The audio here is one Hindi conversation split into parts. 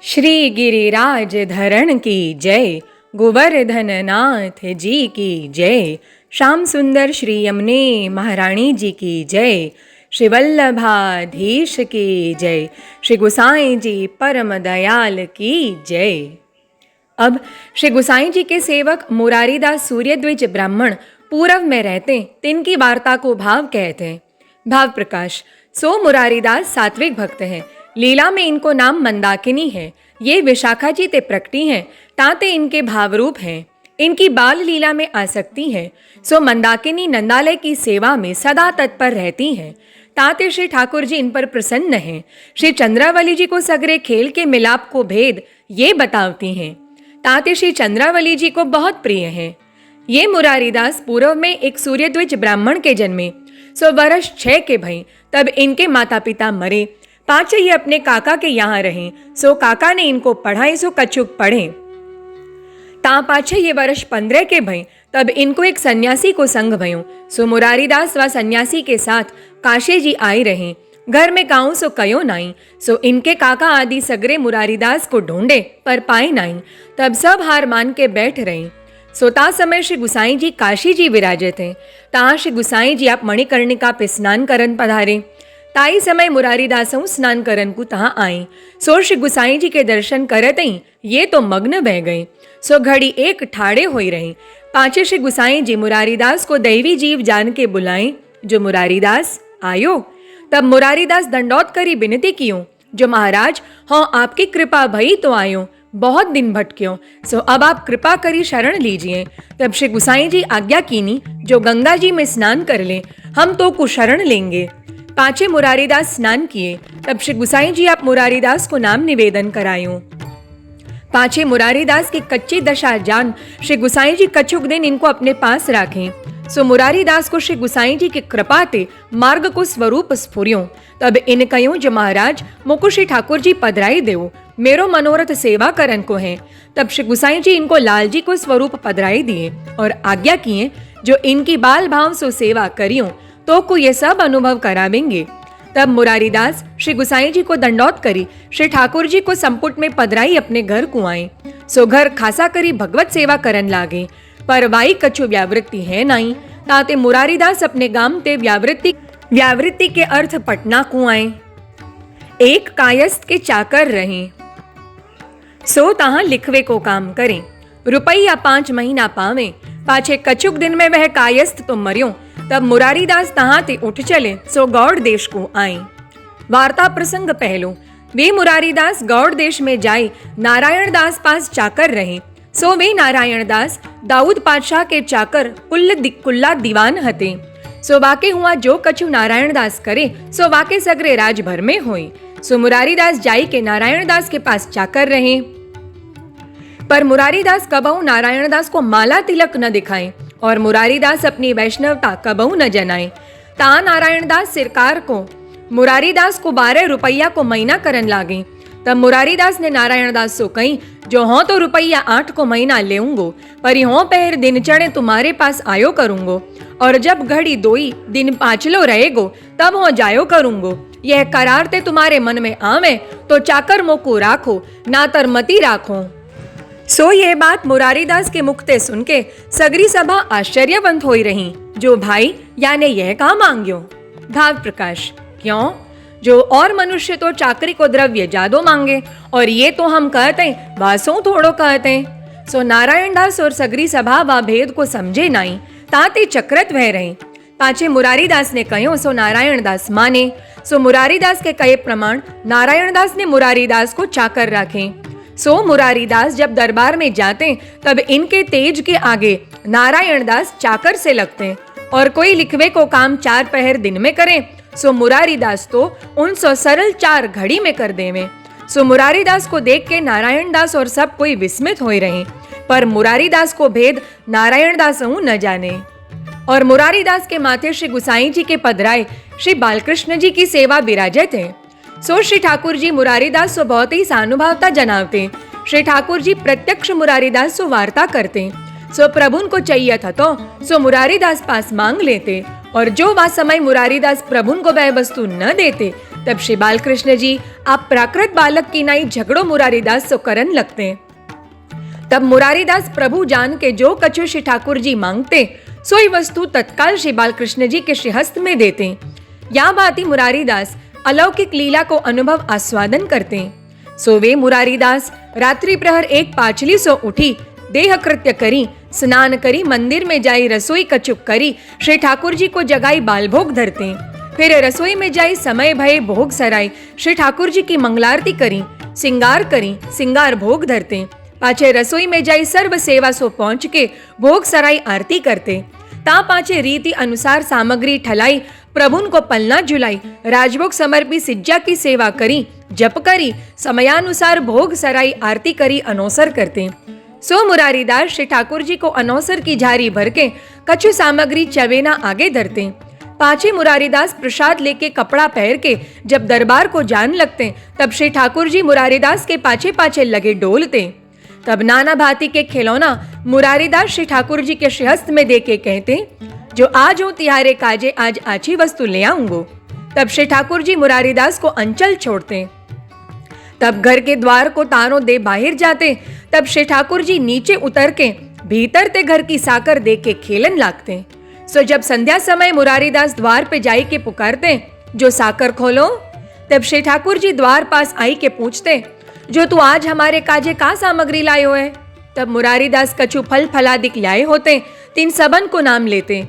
श्री गिरिराज धरण की जय, गोवर्धन नाथ जी की जय, श्याम सुंदर श्री यमुने महारानी जी की जय, श्री वल्लभाधीश की जय, श्री गोसाई जी परम दयाल की जय। अब श्री गोसाई जी के सेवक मुरारीदास सूर्यद्विज ब्राह्मण पूर्व में रहते, तिनकी वार्ता को भाव कहते हैं। भाव प्रकाश। सो मुरारीदास सात्विक भक्त हैं। लीला में इनको नाम मंदाकिनी है। ये विशाखा जी ते प्रकटी हैं, ताते इनके भावरूप हैं। इनकी बाल लीला में आसक्ति है। सो मंदाकिनी नंदालय की सेवा में सदा तत्पर रहती हैं। ताते श्री ठाकुर जी इन पर प्रसन्न हैं। श्री चंद्रावली जी को सगरे खेल के मिलाप को भेद ये बतावती हैं। ताते श्री चंद्रावली जी को बहुत प्रिय हैं। ये मुरारीदास पूर्व में एक सूर्यद्विज ब्राह्मण के जन्मे। सो वर्ष 6 के भई, तब इनके माता पिता मरे। पांचे ये अपने काका के यहाँ रहे। सो काका ने इनको पढ़ाए, सो कछुक पढ़े। ता पाछे ये वर्ष 15 के भई, तब इनको एक सन्यासी को संग भयो। सो मुरारीदास व सन्यासी के साथ काशी जी आई रहे। घर में काऊ सो कयो नाई। सो इनके काका आदि सगरे मुरारीदास को ढूंढे, पर पाए नाई। तब सब हार मान के बैठ रहे। सोता समय श्री गुसाई जी काशी जी विराजत हैं। ता श्री गुसाई जी आप मणिकर्णिका पे स्नान करन पधारे। ताई समय मुरारीदासों स्नान करन को तहाँ आई। सो श्री गुसाई जी के दर्शन करत ही ये तो मग्न बह गए। सो घड़ी एक ठाड़े होई रहे। पांचे श्री गुसाई जी मुरारीदास को दैवी जीव जान के बुलाए। जो मुरारीदास आयो। तब मुरारीदास दंडौत करी विनती कियो। जो महाराज, हाँ आपकी कृपा भई तो आयो, बहुत दिन भटक्यो। सो अब आप कृपा करी शरण लीजिए। तब श्री गुसाई जी आज्ञा कीनी, जो गंगा जी में स्नान कर ले, हम तो को शरण लेंगे। पांचे मुरारीदास स्नान किए। तब श्री गुसाई जी आप मुरारीदास को नाम निवेदन करायो। पांचे मुरारीदास की कच्ची दशा जान श्री गुसाई जी कछुक दिन इनको अपने पास राखें। सो मुरारीदास को श्री गुसाई जी की कृपा ते मार्ग को स्वरूप स्फुर्यो। तब इन कयो, जो महाराज मोको श्री ठाकुर जी पधराई देव, मेरो मनोरथ सेवा करन को है। तब श्री गुसाई जी इनको लाल जी को स्वरूप पधराई दिए और आज्ञा किए, जो इनकी बाल भाव सो सेवा करियो तो को ये सब अनुभव करावेंगे। तब मुरारीदास श्री गुसाई जी को दंडौत करी श्री ठाकुर जी को संपुट में पधराई अपने घर को आए। सो घर खासा करी भगवत सेवा करन लागे। पर वाई कछु व्यावृत्ति है नहीं। ताते मुरारीदास अपने गाम ते व्यावृत्ति के अर्थ पटना को आए। एक कायस्थ के चाकर रहे। सो तहाँ लिखवे को काम करें। रुपया 5 महीना पावे। पाछे कछुक दिन में वह कायस्थ तो मरियो। तब मुरारीदास तहाँ ते उठ चले। सो गौड़ देश को आए। वार्ता प्रसंग पहलो। वे मुरारीदास गौड़ देश में जाए नारायण दास पास चाकर रहे। सो वे नारायण दास दाऊद पातशाह के चाकर कुल्ला दीवान हते। सो वाके हुआ जो कछु नारायण दास करे, सो वाके सगरे राज भर में होई। सो मुरारीदास जाई के नारायण दास के पास चाकर रहे। पर मुरारीदास कबहू नारायण दास को माला तिलक न दिखाए और मुरारीदास अपनी वैष्णवता कबहू न जनाए। ता नारायण दास सिरकार को मुरारीदास को 12 रुपया को महीना करन लागे। तब मुरारीदास ने नारायण दास सो कही, जो हो तो रुपया 8 को महीना लेऊंगो, पर हो पहर दिन चढ़े तुम्हारे पास आयो करूंगो, और जब घड़ी 2 दिन 5 रहेगो तब हो जायो करूंगो। यह करार ते तुम्हारे मन में आवे तो चाकर मोको राखो, ना तर मती राखो। सो यह बात मुरारीदास के मुख ते सुन के सगरी सभा आश्चर्यवंत होई रही। जो भाई याने यह कहा मांग्यो। भाव प्रकाश। क्यों? जो और मनुष्य तो चाकरी को द्रव्य जादो मांगे, और ये तो हम कहते वासों थोड़ो कहते। सो नारायण दास और सगरी सभा व भेद को समझे नाई। ताते चक्रत वह रहे। पाछे मुरारीदास ने कहो, सो नारायण दास माने। सो मुरारीदास के कहे प्रमाण नारायण दास ने मुरारीदास को चाकर रखे। सो मुरारीदास जब दरबार में जाते, तब इनके तेज के आगे नारायण दास चाकर से लगते। और कोई लिखवे को काम 4 पहर दिन में करे, सो मुरारीदास तो 100 सरल 4 घड़ी में कर देवे। सो मुरारीदास को देख के नारायण दास और सब कोई विस्मित होए रहे। पर मुरारीदास को भेद नारायण दास न जाने। और मुरारीदास के माथे श्री गुसाई जी के पधराए श्री बालकृष्ण जी की सेवा विराजत है। सो श्री ठाकुर जी मुरारीदास सो बहुत ही सानुभावता जनावते। श्री ठाकुर जी प्रत्यक्ष मुरारीदास सो वार्ता करते। सो प्रभुन को चाहिए था तो सो मुरारीदास पास मांग लेते, और जो वह समय मुरारीदास प्रभुन को वह वस्तु न देते, तब श्री बालकृष्ण जी आप प्राकृत बालक की नाई झगड़ो मुरारीदास सो करन लगते। तब मुरारीदास प्रभु जान के जो कछु श्री ठाकुर जी मांगते सोई वस्तु तत्काल श्री बालकृष्ण जी के श्रीहस्त में देते। या बाती मुरारीदास अलौकिक लीला को अनुभव आस्वादन करते। सो वे मुरारीदास रात्रि प्रहर एक पाचली सो उठी, देह कृत्य करी, स्नान करी, मंदिर में जाई, रसोई कचुक करी, श्री ठाकुर जी को जगाई बालभोग धरते। फिर रसोई में जाई, समय भये भोग सराई, श्री ठाकुर जी की मंगलारती करी, सिंगार भोग धरते। पाछे रसोई में जाई, सर्व सेवा सो पहुंच के भोग सराई आरती करते। ता पाछे रीति अनुसार सामग्री ठलाई, प्रभुन को पलना झुलाई, राजभोग समर्पी सिज्जा की सेवा करी, जप करी, समयानुसार भोग सराई आरती करी अनोसर करते। सो मुरारीदास श्री ठाकुर जी को अनोसर की झारी भर के कछु सामग्री चवेना आगे धरते। पाछे मुरारीदास प्रसाद लेके कपड़ा पहन के जब दरबार को जान लगते, तब श्री ठाकुर जी मुरारीदास के पाछे पाछे लगे डोलते। तब नाना भांति के खिलौना मुरारीदास श्री ठाकुर जी के श्रीहस्त में दे के कहते, जो आज हो तिहारे काजे आज आछी वस्तु ले आऊंगो। तब श्री ठाकुर जी मुरारीदास को अंचल छोड़ते। तब घर के द्वार को तारों दे बाहर जाते। तब श्री ठाकुर जी नीचे उतर के भीतर ते घर की साकर दे के खेलन लागते। सो जब संध्या समय मुरारीदास द्वार पे जाई के पुकारते, जो साकर खोलो। तब श्री ठाकुर जी द्वार पास आई के पूछते, जो तू आज हमारे काजे का सामग्री लायो है। तब मुरारीदास कछु फल फलादिक लाए होते, तीन सबन को नाम लेते।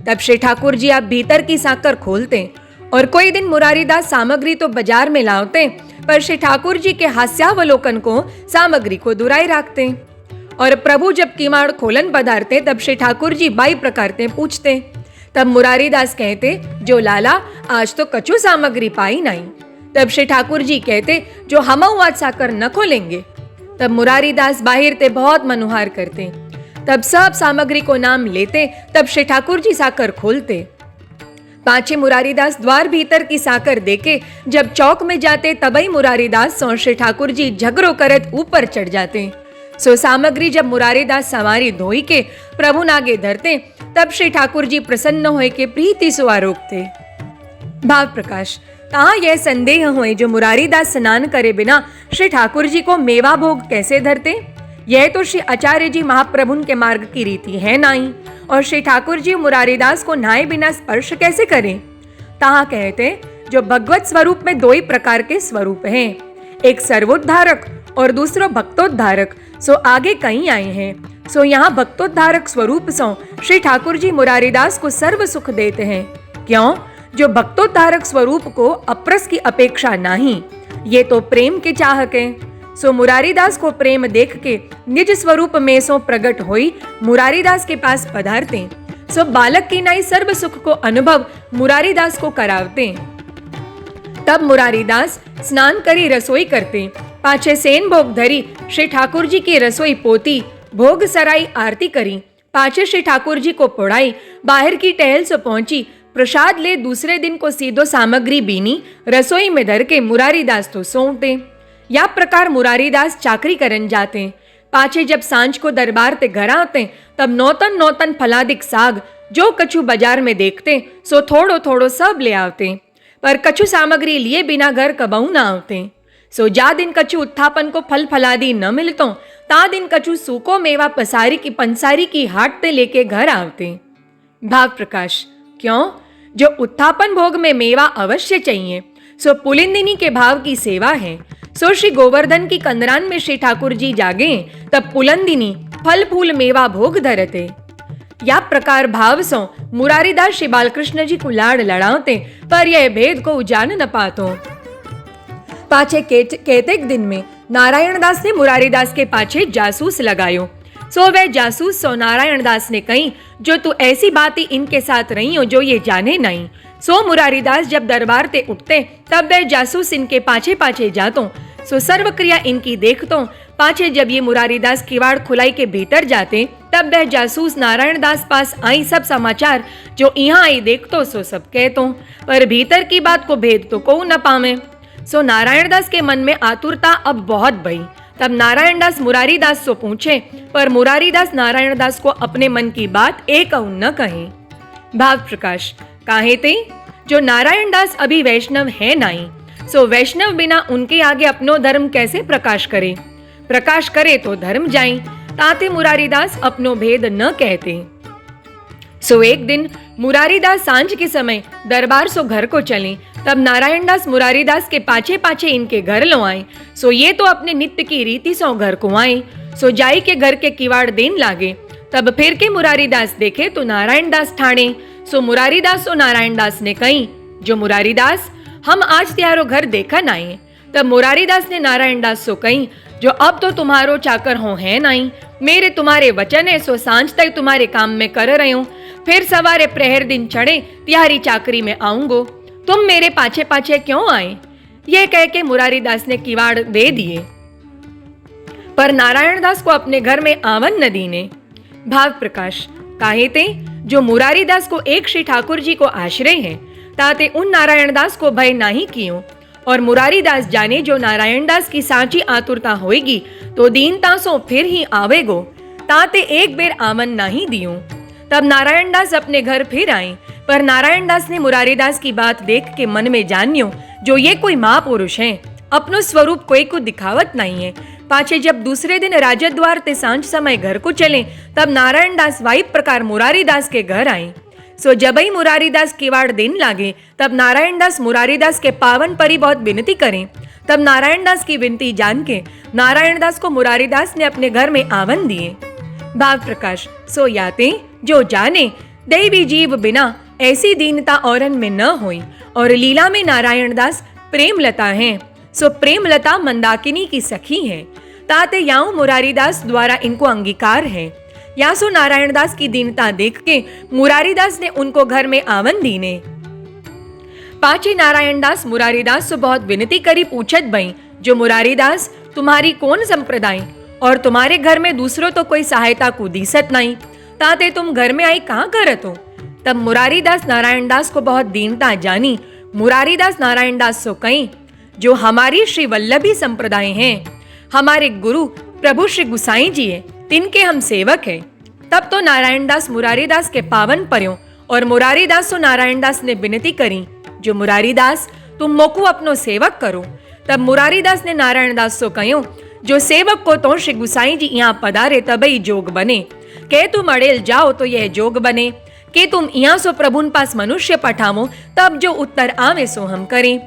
तब श्री ठाकुर जी आप भीतर की साकर खोलते। और कोई दिन मुरारीदास सामग्री तो बाजार में लाते, पर श्री ठाकुर जी के हास्यावलोकन को सामग्री को दुराई रखते। और प्रभु जब किमाड़ खोलन पधारते, तब श्री ठाकुर जी बाई प्रकार ते पूछते। तब मुरारीदास कहते, जो लाला आज तो कछु सामग्री पाई नहीं। तब श्री ठाकुर जी कहते, जो हम आज साकर न खोलेंगे। तब मुरारीदास बाहिर ते बहुत मनुहार करते। तब सब सामग्री को नाम लेते। तब श्री ठाकुर जी साकर खोलते। पाछे मुरारीदास द्वार भीतर की साकर देके जब चौक में जाते, तबई मुरारीदास सो श्री ठाकुर जी झगड़ो करत ऊपर चढ़ जाते। सो सामग्री जब मुरारीदास सवारी धोई के प्रभु नागे धरते, तब श्री ठाकुर जी प्रसन्न होए के प्रीति सो आरोपते। भाव प्रकाश कहा यह संदेह हुए, जो मुरारीदास स्नान करे बिना श्री ठाकुर जी को मेवा भोग कैसे धरते। यह तो श्री आचार्य जी महाप्रभुन के मार्ग की रीति है नहीं। और श्री ठाकुर जी मुरारीदास को नहाए बिना स्पर्श कैसे करें। तहा कहते, जो भगवत स्वरूप में दो ही प्रकार के स्वरूप हैं, एक सर्वोद्धारक और दूसरो भक्तोद्धारक। सो आगे कहीं आए हैं। सो यहाँ भक्तोद्धारक स्वरूप सो श्री ठाकुर जी मुरारीदास को सर्व सुख देते हैं। क्यों? जो भक्तोद्धारक स्वरूप को अप्रस की अपेक्षा नहीं, ये तो प्रेम के चाहक हैं। सो मुरारीदास को प्रेम देख के निज स्वरूप में सो प्रकट होई मुरारीदास के पास पधारते। सो बालक की नाई सर्व सुख को अनुभव मुरारीदास को करावते। तब मुरारीदास स्नान करी रसोई करते। पाछे सेन भोग धरी श्री ठाकुर जी की रसोई पोती, भोग सराई आरती करी। पाछे श्री ठाकुर जी को पौड़ाई, बाहर की टहल से पहुंची, प्रसाद ले दूसरे दिन को सीधो सामग्री बीनी रसोई में धर के मुरारीदास तो सोते। या प्रकार मुरारीदास चाकरी करन जाते। पाछे जब सांझ को दरबार ते घर आते, तब नौतन नौतन फलादिक साग जो कछु बाजार में देखते, सो थोड़ो थोड़ो सब ले आवते। पर कछु सामग्री लिए बिना घर कबहू न आवते। सो जा दिन कछु उत्थापन को फल फलादी न मिलतो, ता दिन कछु सूको मेवा पसारी की पंसारी की हाट ते लेके घर आवते। भाव प्रकाश क्यों? जो उत्थापन भोग में मेवा अवश्य चाहिए, सो पुलिंदिनी के भाव की सेवा है। सो श्री गोवर्धन की कंदरान में श्री ठाकुर जी जागे, तब पुलंदिनी फल फूल मेवा भोग धरते। या प्रकार भाव सो मुरारीदास श्री बालकृष्ण जी को लाड़ लड़ाते, पर यह भेद को उजान न पातो। पाछे केतेक दिन में नारायण दास ने मुरारीदास के पाछे जासूस लगायो। सो वह जासूस सो नारायण दास ने कही, जो तू ऐसी बात ही इनके साथ रही हो जो ये जाने नहीं। सो मुरारीदास जब दरबार ते उठते, तब वह जासूस इनके पाछे पाछे जातो। सो सर्व क्रिया इनकी देखतो। पाछे जब ये मुरारीदास किवाड़ खुलाई के भीतर जाते, तब वह जासूस नारायण दास पास आई सब समाचार जो यहाँ आई देखतो, सो सब कहतो। पर भीतर की बात को भेद तो को न पावे। सो नारायण दास के मन में आतुरता अब बहुत भई। तब नारायण दास मुरारीदास से पूछे, पर मुरारीदास नारायण दास को अपने मन की बात एक न कहे। भाव प्रकाश काहे ते, जो नारायण दास अभी वैष्णव है नहीं, सो वैष्णव बिना उनके आगे अपनो धर्म कैसे प्रकाश करे? प्रकाश करे तो धर्म जाई, ताते मुरारीदास अपनो भेद न कहते। सो एक दिन मुरारीदास सांझ के समय दरबार सो घर को चले, तब नारायणदास मुरारीदास के पाछे पाछे इनके घर लो आए। सो ये तो अपने नित्य की रीति सो घर को आए। सो जाई के घर के किवाड़ देन लागे, तब फिर के मुरारीदास देखे तो नारायणदास ठाणे। सो मुरारीदास और नारायणदास ने कही, जो मुरारीदास हम आज त्यारो घर देखा नाई। तब मुरारीदास ने नारायणदास सो कही, जो अब तो तुम्हारो चाकर हो है नाई, मेरे तुम्हारे वचन है सो सांझ तक तुम्हारे काम में कर रहे हूँ, फिर सवारे प्रहर दिन चढ़े त्यारी चाकरी में आऊंगो, तुम मेरे पाछे पाछे क्यों आए? यह कह के मुरारीदास ने किवाड़ दे दिए, पर नारायणदास को अपने घर में आवन न दीने। भाव प्रकाश काहे ते जो मुरारीदास को एक श्री ठाकुर जी को आश्रय है, ताते उन नारायणदास को भय नहीं कियो। और मुरारीदास जाने जो नारायणदास की सांची आतुरता होएगी तो दीनता सो फिर ही आवेगो, ताते एक बेर आवन नहीं दियो। तब नारायणदास अपने घर फिर आए, पर नारायणदास ने मुरारीदास की बात देख के मन में जानियो, जो ये कोई महापुरुष है, अपनो स्वरूप कोई को दिखावत नहीं है। पाछे जब दूसरे दिन राजद्वार ते सांझ समय घर को चले, तब नारायणदास वाई प्रकार मुरारीदास के घर आए। सो जब ही मुरारीदास किवाड़ दिन लागे, तब नारायणदास मुरारीदास के पावन परी बहुत विनती करें। तब नारायणदास की विनती जान के नारायणदास को मुरारीदास ने अपने घर में आवन दिए। भाव प्रकाश सो याते जो जाने दैवी जीव बिना ऐसी दीनता औरन में न होई। और लीला में नारायणदास प्रेमलता हैं। सो प्रेमलता मंदाकिनी की सखी है, ताते याऊ मुरारीदास द्वारा इनको अंगीकार है। या सो नारायणदास की दीनता देख के मुरारीदास ने उनको घर में आवन दीने। पाछे नारायणदास मुरारीदास से बहुत विनती करी पूछत भई, जो मुरारीदास तुम्हारी कौन संप्रदाय और तुम्हारे घर में दूसरों तो कोई सहायता को दिसत नहीं, ताते तुम घर में आई कहाँ करत हो? तब मुरारीदास नारायणदास को बहुत दीनता जानी। मुरारीदास नारायणदास सो कहीं, जो हमारी श्री वल्लभी संप्रदाय हैं, हमारे गुरु प्रभु श्री गुसाई जी है, तिनके हम सेवक हैं। तब तो नारायणदास मुरारीदास के पावन पर्यों और मुरारीदास तो नारायणदास ने विनती करी, जो मुरारीदास तुम मोकू अपनो सेवक करो। तब मुरारीदास ने नारायणदास सो कहो, जो सेवक को तो श्री गुसाई जी यहाँ पधारे तबई जोग बने, के तुम अड़ेल जाओ तो यह जोग बने, के तुम यहाँ सो प्रभुन पास मनुष्य पठावो तब जो उत्तर आवे सो हम करें।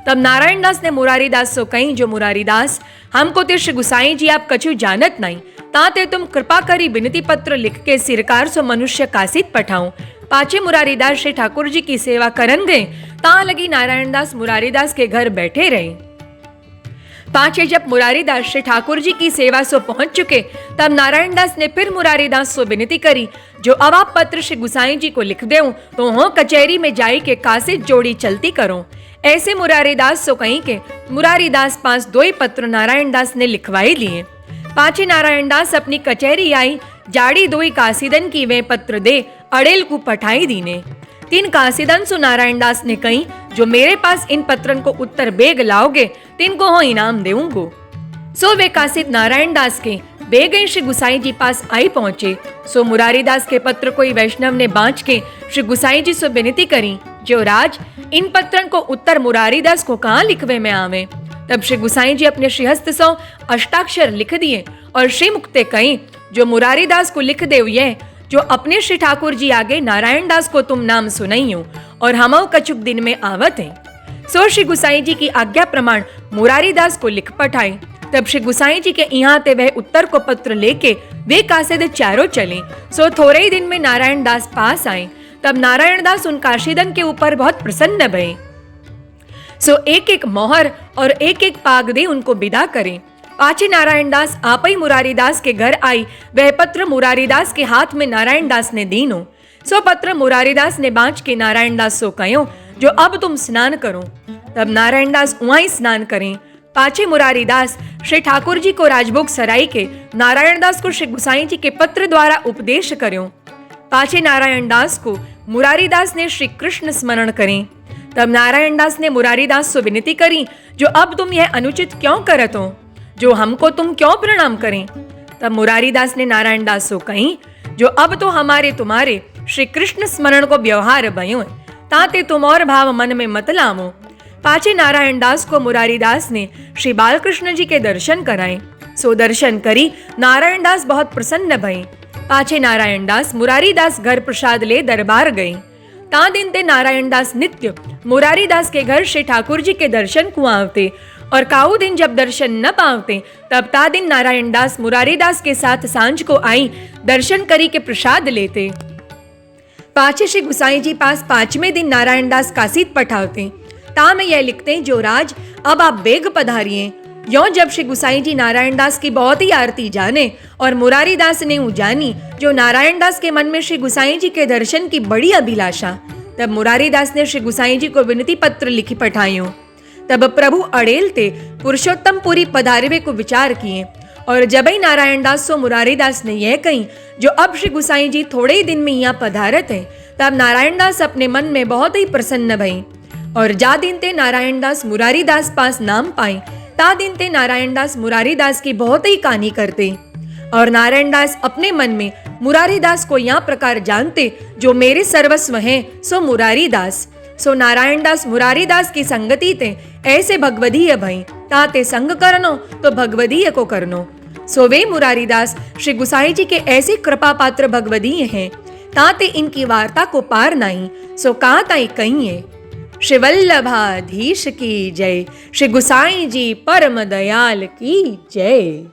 तब नारायणदास ने मुरारीदास सो कही, जो मुरारीदास हमको तो श्री गुसाई जी आप कछु जानत नहीं, ताते तुम कृपा करी विनती पत्र लिख के सिरकार सो मनुष्य कासित पठाओ। पाछे मुरारीदास श्री ठाकुर जी की सेवा करन गए, ता लगी नारायणदास मुरारीदास के घर बैठे रहे। पाछे जब मुरारीदास श्री ठाकुर जी की सेवा सो पहुंच चुके, तब नारायणदास ने फिर मुरारीदास सो विनती करी, जो अब आप पत्र श्री गुसाई जी को लिख देऊं तो हो कचहरी में जाई के कासित जोड़ी चलती करो। ऐसे मुरारीदास सो कहीं के मुरारीदास पास 2 पत्र नारायणदास ने लिखवाई लिए। पाछे नारायणदास अपनी कचहरी आई, जाड़ी 2 कासीदन की वे पत्र दे अड़ेल को पठाई दीने। 3 कासीदन सो नारायणदास ने कही, जो मेरे पास इन पत्रन को उत्तर बेग लाओगे तिनको हो इनाम देऊंगो। सो वे कासिद नारायणदास के बेगई श्री गुसाई जी पास आई पहुंचे। सो मुरारीदास के पत्र कोई वैष्णव ने बांच के श्री गुसाई जी से विनती करी, जो राज इन पत्रन को उत्तर मुरारीदास को कहाँ लिखवे में आवे। तब श्री गुसाई जी अपने श्रीहस्त सो अष्टाक्षर लिख दिए और श्री मुक्ते कहीं, जो मुरारीदास को लिख देव ये, जो अपने श्री ठाकुर जी आगे नारायणदास को तुम नाम सुनाइयो और हमो कछुक दिन में आवत है। सो श्री गुसाई जी की आज्ञा प्रमाण मुरारीदास को लिख पठाई। तब श्री गुसाई जी के यहाँ ते वह उत्तर को पत्र लेके वे कासिद चारों चले। सो थोड़े ही दिन में नारायणदास पास आए। तब नारायणदास उन काशीदन के ऊपर बहुत प्रसन्न भये। सो एक एक मोहर और एक एक पाग दे उनको विदा करे। पाछे नारायणदास आप ही मुरारीदास के घर आई। वह पत्र मुरारीदास के हाथ में नारायणदास ने दीनो। सो पत्र मुरारीदास ने बांच के नारायणदास सो कहो, जो अब तुम स्नान करो। तब नारायणदास वहीं स्नान करें। पाछे मुरारीदास श्री ठाकुर जी को राजभोग सराई के नारायणदास को श्री गुसाई जी के पत्र द्वारा उपदेश कर्यो। पाछे नारायणदास को मुरारीदास ने श्री कृष्ण स्मरण करें। तब नारायणदास ने मुरारीदास से विनती करी, जो अब तुम यह अनुचित क्यों करत हो, जो हमको तुम क्यों प्रणाम करें। तब मुरारीदास ने नारायणदास से कही, जो अब तो हमारे तुम्हारे श्री कृष्ण स्मरण को व्यवहार भयो है, ताते तुम और भाव मन में मत लावो। पाछे नारायण दास को मुरारी दास ने श्री बालकृष्ण जी के दर्शन कराए। सो दर्शन करी नारायण दास बहुत प्रसन्न भई। पाछे नारायण दास मुरारी दास घर प्रसाद ले दरबार गई। ता दिन ते नारायण दास नित्य मुरारी दास के घर श्री ठाकुर जी के दर्शन को आवते और काऊ दिन जब दर्शन न पावते तब ता दिन नारायण दास मुरारी दास के साथ सांझ को आई दर्शन करी के प्रसाद लेते। पाछे श्री गुसाई जी पास 5वें दिन नारायण दास कासीद पठावते। ता में यह लिखते जो राज अब आप बेग पधारिए। यों जब श्री गुसाई जी नारायण दास की बहुत ही आरती जाने और मुरारी दास ने जानी जो नारायण दास के मन में श्री गुसाई जी के दर्शन की बड़ी अभिलाषा, तब मुरारी दास ने श्री गुसाई जी को विनती पत्र लिखी पठायो। तब प्रभु अड़ेल ते पुरुषोत्तम पुरी पधारवे को विचार किए और जब ही नारायण दास सो मुरारी दास ने यह कही जो अब श्री गुसाई जी थोड़े ही दिन में यहाँ पधारत है, तब नारायण दास अपने मन में बहुत ही प्रसन्न भई और जा दिन ते नारायण दास मुरारी दास पास नाम पाए ता दिन ते नारायण दास मुरारी दास की बहुत ही कहानी करते और नारायण दास अपने मन में मुरारी दास को यहाँ प्रकार जानते जो मेरे सर्वस्व हैं सो मुरारी दास। सो नारायण दास मुरारी दास की संगति ते ऐसे भगवदीय भई ताते संग करनो तो भगवदीय को करनो। सो वे मुरारी दास श्री गुसाई जी के ऐसे कृपा पात्र भगवदीय हैं ताते इनकी वार्ता को पार नहीं। सो कहा ताई कहिए श्री वल्लभाधीश की जय, श्री गुसाई जी परम दयाल की जय।